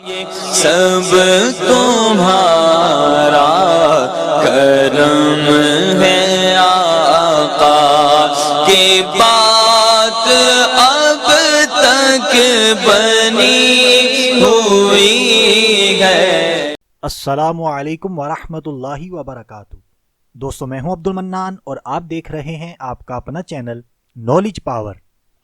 یہ سب تمہارا کرم ہے آقا کہ بات اب تک بنی ہوئی ہے۔ السلام علیکم ورحمۃ اللہ وبرکاتہ۔ دوستو، میں ہوں عبد المنان اور آپ دیکھ رہے ہیں آپ کا اپنا چینل نالج پاور۔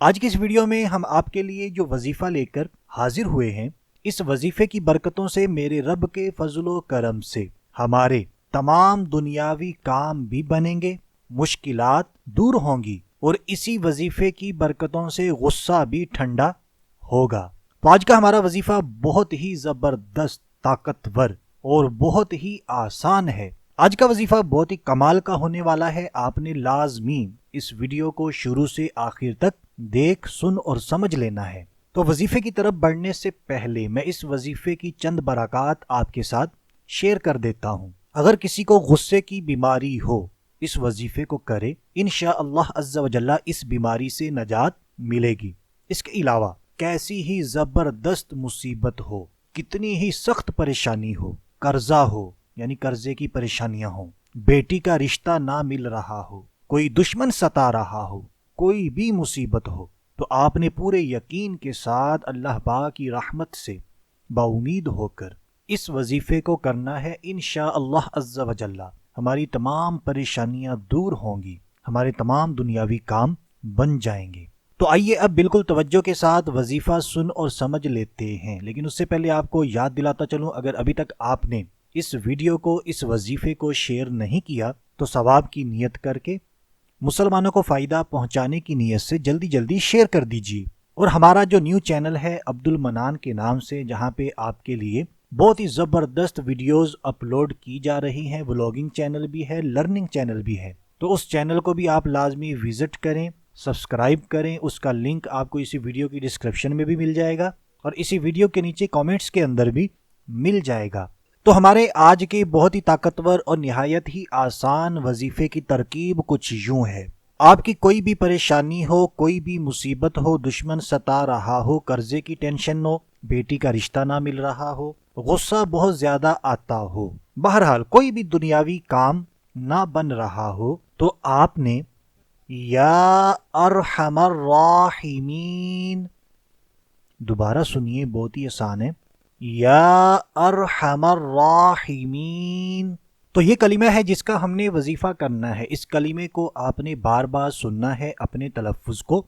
آج کی اس ویڈیو میں ہم آپ کے لیے جو وظیفہ لے کر حاضر ہوئے ہیں، اس وظیفے کی برکتوں سے، میرے رب کے فضل و کرم سے ہمارے تمام دنیاوی کام بھی بنیں گے، مشکلات دور ہوں گی اور اسی وظیفے کی برکتوں سے غصہ بھی ٹھنڈا ہوگا۔ تو آج کا ہمارا وظیفہ بہت ہی زبردست، طاقتور اور بہت ہی آسان ہے۔ آج کا وظیفہ بہت ہی کمال کا ہونے والا ہے۔ آپ نے لازمی اس ویڈیو کو شروع سے آخر تک دیکھ، سن اور سمجھ لینا ہے۔ تو وظیفے کی طرف بڑھنے سے پہلے میں اس وظیفے کی چند برکات آپ کے ساتھ شیئر کر دیتا ہوں۔ اگر کسی کو غصے کی بیماری ہو، اس وظیفے کو کرے، انشاءاللہ عز و جل اس بیماری سے نجات ملے گی۔ اس کے علاوہ کیسی ہی زبردست مصیبت ہو، کتنی ہی سخت پریشانی ہو، قرضہ ہو یعنی قرضے کی پریشانیاں ہوں، بیٹی کا رشتہ نہ مل رہا ہو، کوئی دشمن ستا رہا ہو، کوئی بھی مصیبت ہو، تو آپ نے پورے یقین کے ساتھ اللہ پاک کی رحمت سے باامید ہو کر اس وظیفے کو کرنا ہے۔ انشاءاللہ عز و جل ہماری تمام پریشانیاں دور ہوں گی، ہمارے تمام دنیاوی کام بن جائیں گے۔ تو آئیے اب بالکل توجہ کے ساتھ وظیفہ سن اور سمجھ لیتے ہیں، لیکن اس سے پہلے آپ کو یاد دلاتا چلوں، اگر ابھی تک آپ نے اس ویڈیو کو، اس وظیفے کو شیئر نہیں کیا تو ثواب کی نیت کر کے، مسلمانوں کو فائدہ پہنچانے کی نیت سے جلدی جلدی شیئر کر دیجیے۔ اور ہمارا جو نیو چینل ہے عبد المنان کے نام سے، جہاں پہ آپ کے لیے بہت ہی زبردست ویڈیوز اپلوڈ کی جا رہی ہیں، ولاگنگ چینل بھی ہے، لرننگ چینل بھی ہے، تو اس چینل کو بھی آپ لازمی وزٹ کریں، سبسکرائب کریں۔ اس کا لنک آپ کو اسی ویڈیو کی ڈسکرپشن میں بھی مل جائے گا اور اسی ویڈیو کے نیچے کامنٹس کے اندر بھی مل جائے گا۔ تو ہمارے آج کے بہت ہی طاقتور اور نہایت ہی آسان وظیفے کی ترکیب کچھ یوں ہے۔ آپ کی کوئی بھی پریشانی ہو، کوئی بھی مصیبت ہو، دشمن ستا رہا ہو، قرضے کی ٹینشن ہو، بیٹی کا رشتہ نہ مل رہا ہو، غصہ بہت زیادہ آتا ہو، بہرحال کوئی بھی دنیاوی کام نہ بن رہا ہو، تو آپ نے یا ارحم الراحمین، دوبارہ سنیے، بہت ہی آسان ہے، یا ارحم الراحمین، تو یہ کلمہ ہے جس کا ہم نے وظیفہ کرنا ہے۔ اس کلمے کو آپ نے بار بار سننا ہے، اپنے تلفظ کو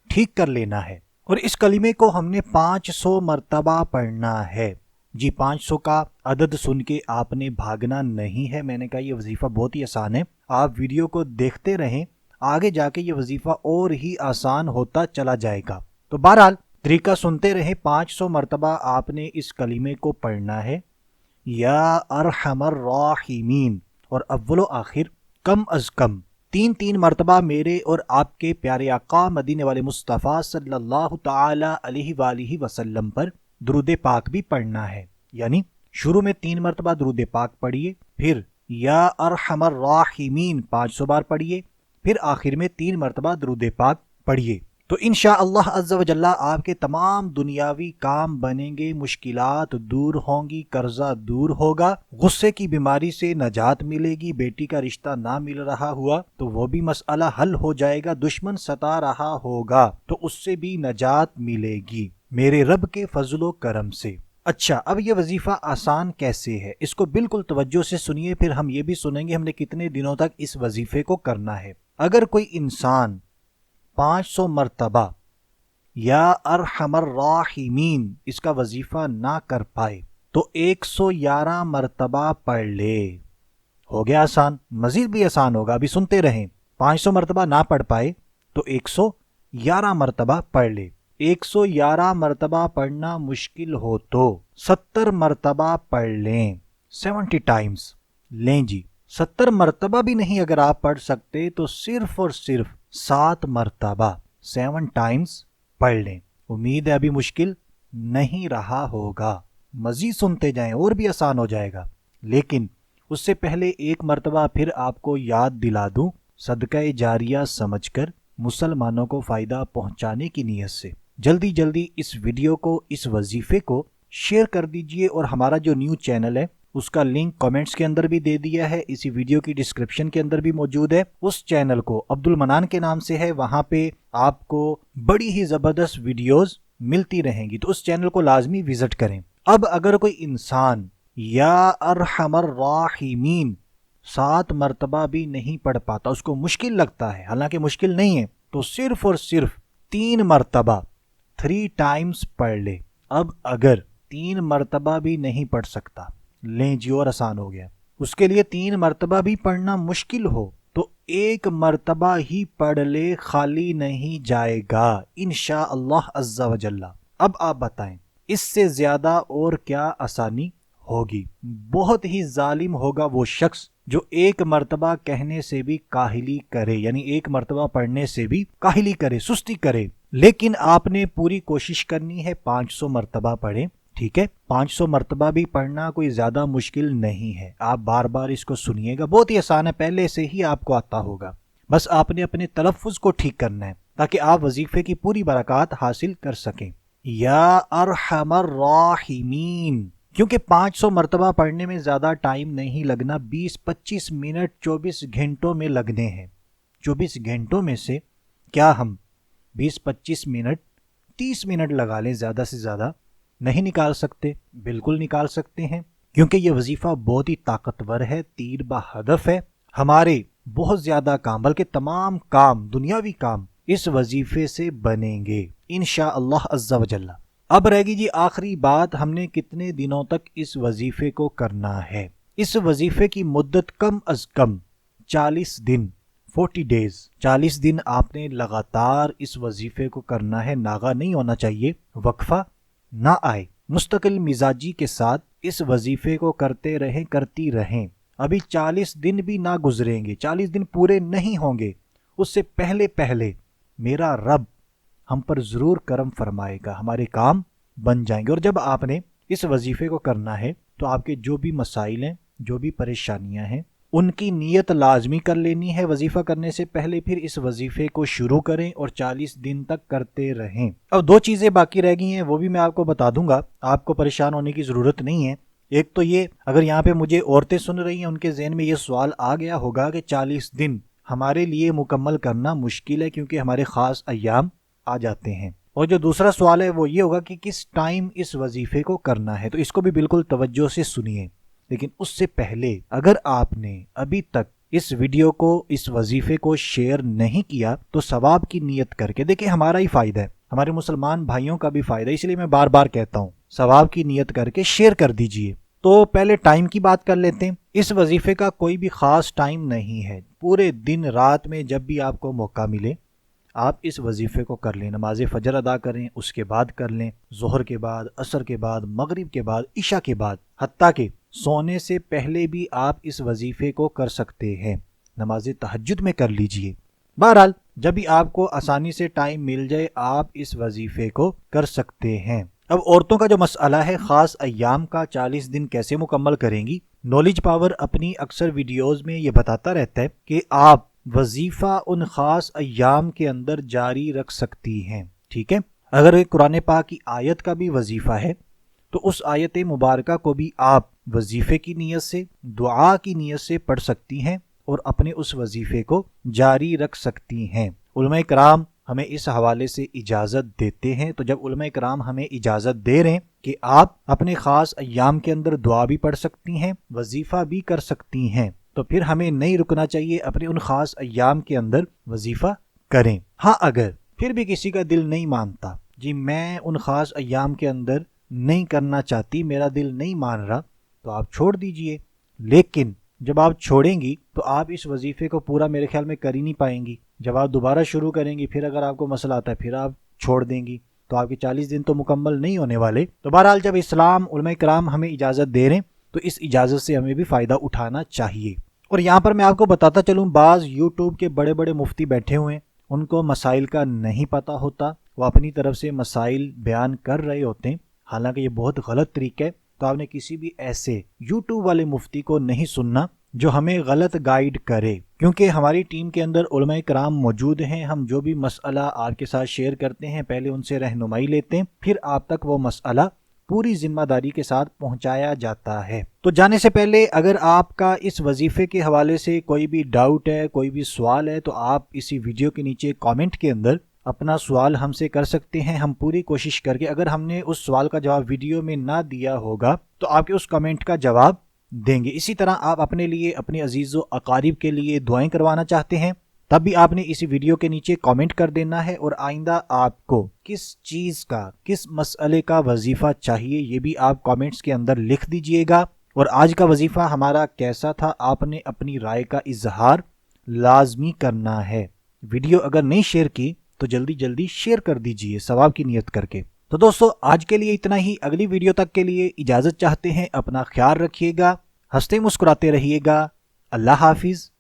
ٹھیک کر لینا ہے، اور اس کلمے کو ہم نے 500 مرتبہ پڑھنا ہے۔ جی 500 کا عدد سن کے آپ نے بھاگنا نہیں ہے۔ میں نے کہا یہ وظیفہ بہت ہی آسان ہے، آپ ویڈیو کو دیکھتے رہیں، آگے جا کے یہ وظیفہ اور ہی آسان ہوتا چلا جائے گا۔ تو بہرحال طریقہ سنتے رہیں، 500 مرتبہ آپ نے اس کلمے کو پڑھنا ہے، یا ارحم الراحمین، اور اول و آخر کم از کم 3 مرتبہ میرے اور آپ کے پیارے آقا مدینے والے مصطفیٰ صلی اللہ تعالی علیہ وآلہ وسلم پر درود پاک بھی پڑھنا ہے۔ یعنی شروع میں 3 مرتبہ درود پاک پڑھیے، پھر یا ارحم الراحمین 500 بار پڑھیے، پھر آخر میں 3 مرتبہ درود پاک پڑھیے۔ تو انشاءاللہ عز و جل آپ کے تمام دنیاوی کام بنیں گے، مشکلات دور ہوں گی، قرضہ دور ہوگا، غصے کی بیماری سے نجات ملے گی، بیٹی کا رشتہ نہ مل رہا ہوا تو وہ بھی مسئلہ حل ہو جائے گا، دشمن ستا رہا ہوگا تو اس سے بھی نجات ملے گی میرے رب کے فضل و کرم سے۔ اچھا، اب یہ وظیفہ آسان کیسے ہے، اس کو بالکل توجہ سے سنیے، پھر ہم یہ بھی سنیں گے ہم نے کتنے دنوں تک اس وظیفے کو کرنا ہے۔ اگر کوئی انسان 500 مرتبہ یا ارحم الراحمین اس کا وظیفہ نہ کر پائے تو 111 مرتبہ پڑھ لے۔ ہو گیا آسان، مزید بھی آسان ہوگا، ابھی سنتے رہیں۔ 500 مرتبہ نہ پڑھ پائے تو 111 مرتبہ پڑھ لے۔ 111 مرتبہ پڑھنا مشکل ہو تو 70 مرتبہ پڑھ لیں، 70 ٹائمز لیں جی۔ 70 مرتبہ بھی نہیں اگر آپ پڑھ سکتے تو صرف اور صرف 7 مرتبہ 7 ٹائمز پڑھ لیں۔ امید ہے ابھی مشکل نہیں رہا ہوگا، مزید سنتے جائیں اور بھی آسان ہو جائے گا۔ لیکن اس سے پہلے ایک مرتبہ پھر آپ کو یاد دلا دوں، صدقہ جاریہ سمجھ کر مسلمانوں کو فائدہ پہنچانے کی نیت سے جلدی جلدی اس ویڈیو کو، اس وظیفے کو شیئر کر دیجئے، اور ہمارا جو نیو چینل ہے اس کا لنک کامنٹس کے اندر بھی دے دیا ہے، اسی ویڈیو کی ڈسکرپشن کے اندر بھی موجود ہے۔ اس چینل کو عبد المنان کے نام سے ہے، وہاں پہ آپ کو بڑی ہی زبردست ویڈیوز ملتی رہیں گی، تو اس چینل کو لازمی وزٹ کریں۔ اب اگر کوئی انسان یا ارحم الراحمین 7 مرتبہ بھی نہیں پڑھ پاتا، اس کو مشکل لگتا ہے، حالانکہ مشکل نہیں ہے، تو صرف اور صرف 3 مرتبہ 3 ٹائمز پڑھ لے۔ اب اگر 3 مرتبہ بھی نہیں پڑھ سکتا، لیں جی اور آسان ہو گیا، اس کے لیے 3 مرتبہ بھی پڑھنا مشکل ہو تو 1 مرتبہ ہی پڑھ لے، خالی نہیں جائے گا انشاءاللہ عز و جل۔ اب آپ بتائیں اس سے زیادہ اور کیا آسانی ہوگی؟ بہت ہی ظالم ہوگا وہ شخص جو 1 مرتبہ کہنے سے بھی کاہلی کرے، یعنی 1 مرتبہ پڑھنے سے بھی کاہلی کرے، سستی کرے۔ لیکن آپ نے پوری کوشش کرنی ہے 500 مرتبہ پڑھیں، ٹھیک ہے؟ 500 مرتبہ بھی پڑھنا کوئی زیادہ مشکل نہیں ہے، آپ بار بار اس کو سنیے گا، بہت ہی آسان ہے، پہلے سے ہی آپ کو آتا ہوگا، بس آپ نے اپنے تلفظ کو ٹھیک کرنا ہے تاکہ آپ وظیفے کی پوری برکات حاصل کر سکیں۔ یا ارحم الراحمین، کیونکہ 500 مرتبہ پڑھنے میں زیادہ ٹائم نہیں لگنا، 20-25 منٹ 24 گھنٹوں میں لگنے ہیں۔ 24 گھنٹوں میں سے کیا ہم 20-25 منٹ 30 منٹ لگا لیں، زیادہ سے زیادہ نہیں نکال سکتے؟ بالکل نکال سکتے ہیں، کیونکہ یہ وظیفہ بہت ہی طاقتور ہے، تیر بہدف ہے، ہمارے بہت زیادہ کام، بلکہ تمام کام، دنیاوی کام اس وظیفے سے بنیں گے انشاءاللہ عز و جل۔ اب رہ گی جی آخری بات، ہم نے کتنے دنوں تک اس وظیفے کو کرنا ہے؟ اس وظیفے کی مدت کم از کم 40 دن، 40 ڈیز، 40 دن آپ نے لگاتار اس وظیفے کو کرنا ہے، ناغہ نہیں ہونا چاہیے، وقفہ نہ آئے، مستقل مزاجی کے ساتھ اس وظیفے کو کرتے رہیں، کرتی رہیں۔ ابھی 40 دن بھی نہ گزریں گے، 40 دن پورے نہیں ہوں گے، اس سے پہلے پہلے میرا رب ہم پر ضرور کرم فرمائے گا، ہمارے کام بن جائیں گے۔ اور جب آپ نے اس وظیفے کو کرنا ہے تو آپ کے جو بھی مسائل ہیں، جو بھی پریشانیاں ہیں، ان کی نیت لازمی کر لینی ہے وظیفہ کرنے سے پہلے، پھر اس وظیفے کو شروع کریں اور 40 دن تک کرتے رہیں۔ اب 2 چیزیں باقی رہ گئی ہیں، وہ بھی میں آپ کو بتا دوں گا، آپ کو پریشان ہونے کی ضرورت نہیں ہے۔ ایک تو یہ، اگر یہاں پہ مجھے عورتیں سن رہی ہیں، ان کے ذہن میں یہ سوال آ گیا ہوگا کہ 40 دن ہمارے لیے مکمل کرنا مشکل ہے، کیونکہ ہمارے خاص ایام آ جاتے ہیں۔ اور جو دوسرا سوال ہے وہ یہ ہوگا کہ کس ٹائم اس وظیفے کو کرنا ہے، تو اس کو بھی بالکل توجہ سے سنیے۔ لیکن اس سے پہلے اگر آپ نے ابھی تک اس ویڈیو کو، اس وظیفے کو شیئر نہیں کیا تو ثواب کی نیت کر کے دیکھیں، ہمارا ہی فائدہ ہے، ہمارے مسلمان بھائیوں کا بھی فائدہ ہے، اس لیے میں بار بار کہتا ہوں ثواب کی نیت کر کے شیئر کر دیجئے۔ تو پہلے ٹائم کی بات کر لیتے ہیں۔ اس وظیفے کا کوئی بھی خاص ٹائم نہیں ہے، پورے دن رات میں جب بھی آپ کو موقع ملے آپ اس وظیفے کو کر لیں، نماز فجر ادا کریں، اس کے بعد کر لیں، ظہر کے بعد، عصر کے بعد، مغرب کے بعد، عشاء کے بعد، حتیٰ کہ سونے سے پہلے بھی آپ اس وظیفے کو کر سکتے ہیں، نماز تہجد میں کر لیجئے۔ بہرحال جب بھی آپ کو آسانی سے ٹائم مل جائے آپ اس وظیفے کو کر سکتے ہیں۔ اب عورتوں کا جو مسئلہ ہے خاص ایام کا، 40 دن کیسے مکمل کریں گی، نالج پاور اپنی اکثر ویڈیوز میں یہ بتاتا رہتا ہے کہ آپ وظیفہ ان خاص ایام کے اندر جاری رکھ سکتی ہیں، ٹھیک ہے؟ اگر ایک قرآن پاک کی آیت کا بھی وظیفہ ہے تو اس آیت مبارکہ کو بھی آپ وظیفے کی نیت سے، دعا کی نیت سے پڑھ سکتی ہیں اور اپنے اس وظیفے کو جاری رکھ سکتی ہیں۔ علماء کرام ہمیں اس حوالے سے اجازت دیتے ہیں، تو جب علماء کرام ہمیں اجازت دے رہے ہیں کہ آپ اپنے خاص ایام کے اندر دعا بھی پڑھ سکتی ہیں، وظیفہ بھی کر سکتی ہیں، تو پھر ہمیں نہیں رکنا چاہیے، اپنے ان خاص ایام کے اندر وظیفہ کریں۔ ہاں اگر پھر بھی کسی کا دل نہیں مانتا، جی میں ان خاص ایام کے اندر نہیں کرنا چاہتی، میرا دل نہیں مان رہا، تو آپ چھوڑ دیجئے۔ لیکن جب آپ چھوڑیں گی تو آپ اس وظیفے کو پورا میرے خیال میں کر ہی نہیں پائیں گی۔ جب آپ دوبارہ شروع کریں گی، پھر اگر آپ کو مسئلہ آتا ہے پھر آپ چھوڑ دیں گی، تو آپ کے 40 دن تو مکمل نہیں ہونے والے۔ تو بہرحال جب اسلام، علماء کرام ہمیں اجازت دے رہے ہیں تو اس اجازت سے ہمیں بھی فائدہ اٹھانا چاہیے۔ اور یہاں پر میں آپ کو بتاتا چلوں، بعض یوٹیوب کے بڑے بڑے مفتی بیٹھے ہوئے ہیں، ان کو مسائل کا نہیں پتہ ہوتا، وہ اپنی طرف سے مسائل بیان کر رہے ہوتے ہیں، حالانکہ یہ بہت غلط طریقہ ہے۔ تو آپ نے کسی بھی ایسے یوٹیوب والے مفتی کو نہیں سننا جو ہمیں غلط گائیڈ کرے، کیونکہ ہماری ٹیم کے اندر علماء کرام موجود ہیں، ہم جو بھی مسئلہ آپ کے ساتھ شیئر کرتے ہیں پہلے ان سے رہنمائی لیتے ہیں، پھر آپ تک وہ مسئلہ پوری ذمہ داری کے ساتھ پہنچایا جاتا ہے۔ تو جانے سے پہلے اگر آپ کا اس وظیفے کے حوالے سے کوئی بھی ڈاؤٹ ہے، کوئی بھی سوال ہے، تو آپ اسی ویڈیو کے نیچے کامنٹ کے اندر اپنا سوال ہم سے کر سکتے ہیں۔ ہم پوری کوشش کر کے اگر ہم نے اس سوال کا جواب ویڈیو میں نہ دیا ہوگا تو آپ کے اس کمنٹ کا جواب دیں گے۔ اسی طرح آپ اپنے لیے، اپنے عزیز و اقارب کے لیے دعائیں کروانا چاہتے ہیں، تب بھی آپ نے اسی ویڈیو کے نیچے کامنٹ کر دینا ہے، اور آئندہ آپ کو کس چیز کا، کس مسئلے کا وظیفہ چاہیے یہ بھی آپ کامنٹس کے اندر لکھ دیجئے گا۔ اور آج کا وظیفہ ہمارا کیسا تھا، آپ نے اپنی رائے کا اظہار لازمی کرنا ہے۔ ویڈیو اگر نہیں شیئر کی تو جلدی جلدی شیئر کر دیجئے ثواب کی نیت کر کے۔ تو دوستو آج کے لیے اتنا ہی، اگلی ویڈیو تک کے لیے اجازت چاہتے ہیں۔ اپنا خیال رکھیے گا، ہنستے مسکراتے رہیے گا۔ اللہ حافظ۔